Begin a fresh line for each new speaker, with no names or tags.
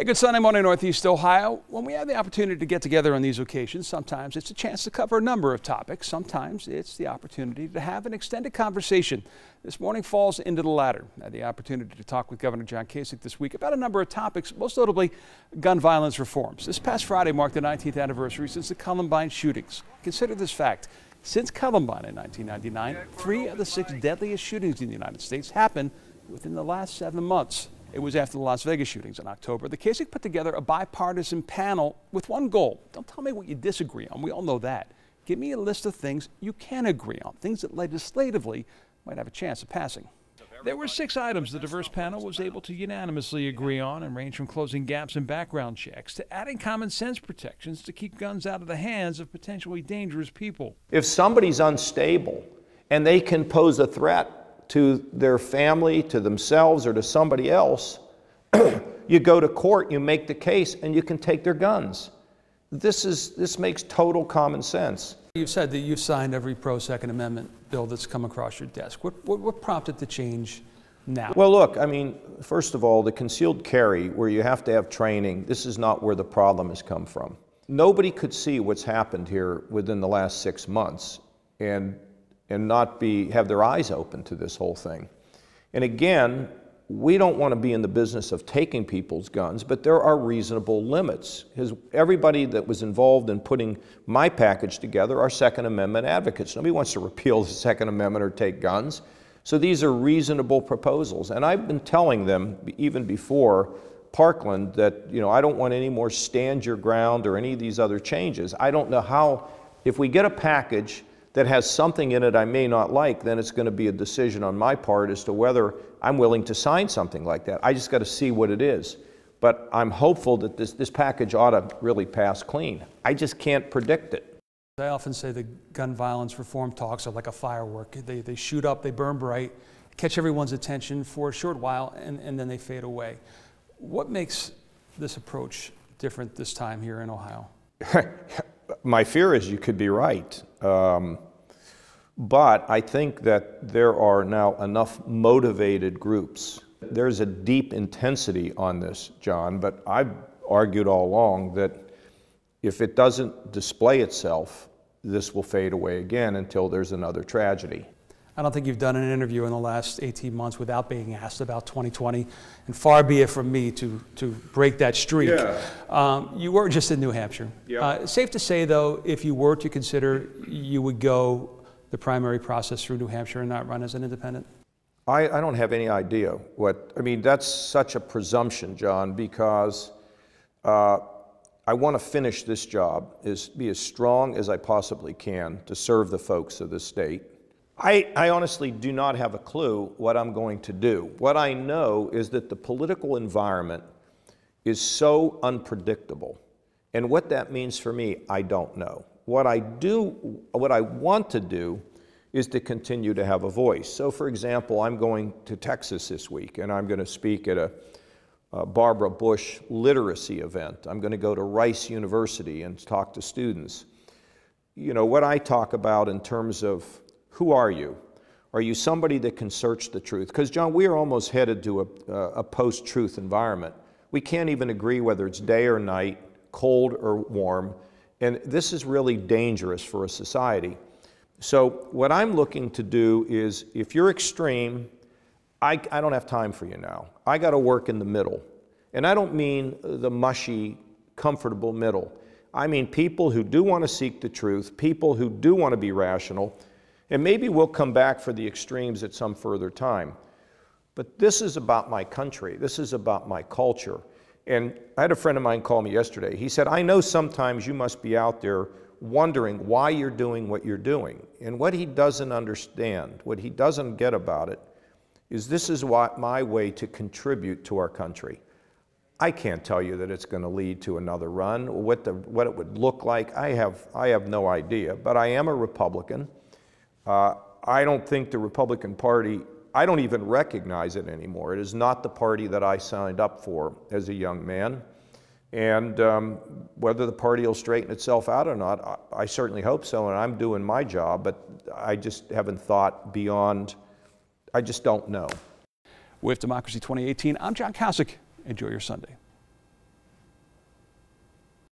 Hey, good Sunday morning, Northeast Ohio. When we have the opportunity to get together on these occasions, sometimes it's a chance to cover a number of topics. Sometimes it's the opportunity to have an extended conversation. This morning falls into the latter. I had the opportunity to talk with Governor John Kosich this week about a number of topics, most notably gun violence reforms. This past Friday marked the 19th anniversary since the Columbine shootings. Consider this fact. Since Columbine in 1999, 3 of the 6 deadliest shootings in the United States happened within the last 7 months. It was after the Las Vegas shootings in October. The Kosich put together a bipartisan panel with one goal. Don't tell me what you disagree on. We all know that. Give me a list of things you can agree on, things that legislatively might have a chance of passing. There were 6 items the diverse panel was able to unanimously agree on, and range from closing gaps in background checks to adding common sense protections to keep guns out of the hands of potentially dangerous people.
If somebody's unstable and they can pose a threat to their family, to themselves, or to somebody else, you go to court, you make the case, and you can take their guns. This makes total common sense.
You've said that you've signed every pro-Second Amendment bill that's come across your desk. What prompted the change now?
Well, look, I mean, first of all, the concealed carry, where you have to have training, this is not where the problem has come from. Nobody could see what's happened here within the last 6 months and not have their eyes open to this whole thing. And again, we don't want to be in the business of taking people's guns, but there are reasonable limits. Everybody that was involved in putting my package together are Second Amendment advocates. Nobody wants to repeal the Second Amendment or take guns. So these are reasonable proposals. And I've been telling them, even before Parkland, that I don't want any more stand your ground or any of these other changes. I don't know how, if we get a package that has something in it I may not like, then it's going to be a decision on my part as to whether I'm willing to sign something like that. I just got to see what it is. But I'm hopeful that this package ought to really pass clean. I just can't predict it.
I often say the gun violence reform talks are like a firework. They shoot up, they burn bright, catch everyone's attention for a short while, and then they fade away. What makes this approach different this time here in Ohio?
My fear is you could be right. But I think that there are now enough motivated groups. There's a deep intensity on this, John, but I've argued all along that if it doesn't display itself, this will fade away again until there's another tragedy.
I don't think you've done an interview in the last 18 months without being asked about 2020, and far be it from me to break that streak. Yeah. You were just in New Hampshire. Yeah. Safe to say, though, if you were to consider, you would go the primary process through New Hampshire and not run as an independent?
I don't have any idea that's such a presumption, John, because I want to finish this job, be as strong as I possibly can to serve the folks of the state. I honestly do not have a clue what I'm going to do. What I know is that the political environment is so unpredictable. And what that means for me, I don't know. What I want to do is to continue to have a voice. So for example, I'm going to Texas this week, and I'm going to speak at a Barbara Bush literacy event. I'm going to go to Rice University and talk to students. What I talk about in terms of who are you? Are you somebody that can search the truth? Because, John, we are almost headed to a post-truth environment. We can't even agree whether it's day or night, cold or warm, and this is really dangerous for a society. So what I'm looking to do is, if you're extreme, I don't have time for you now. I got to work in the middle. And I don't mean the mushy, comfortable middle. I mean people who do want to seek the truth, people who do want to be rational, and maybe we'll come back for the extremes at some further time. But this is about my country. This is about my culture. And I had a friend of mine call me yesterday. He said, I know sometimes you must be out there wondering why you're doing what you're doing. And what he doesn't understand, what he doesn't get about it, is this is my way to contribute to our country. I can't tell you that it's going to lead to another run, or what it would look like. I have no idea. But I am a Republican. I don't think the Republican Party, I don't even recognize it anymore. It is not the party that I signed up for as a young man. And whether the party will straighten itself out or not, I certainly hope so, and I'm doing my job, but I just haven't thought beyond, I just don't know.
With Democracy 2018, I'm John Kosich. Enjoy your Sunday.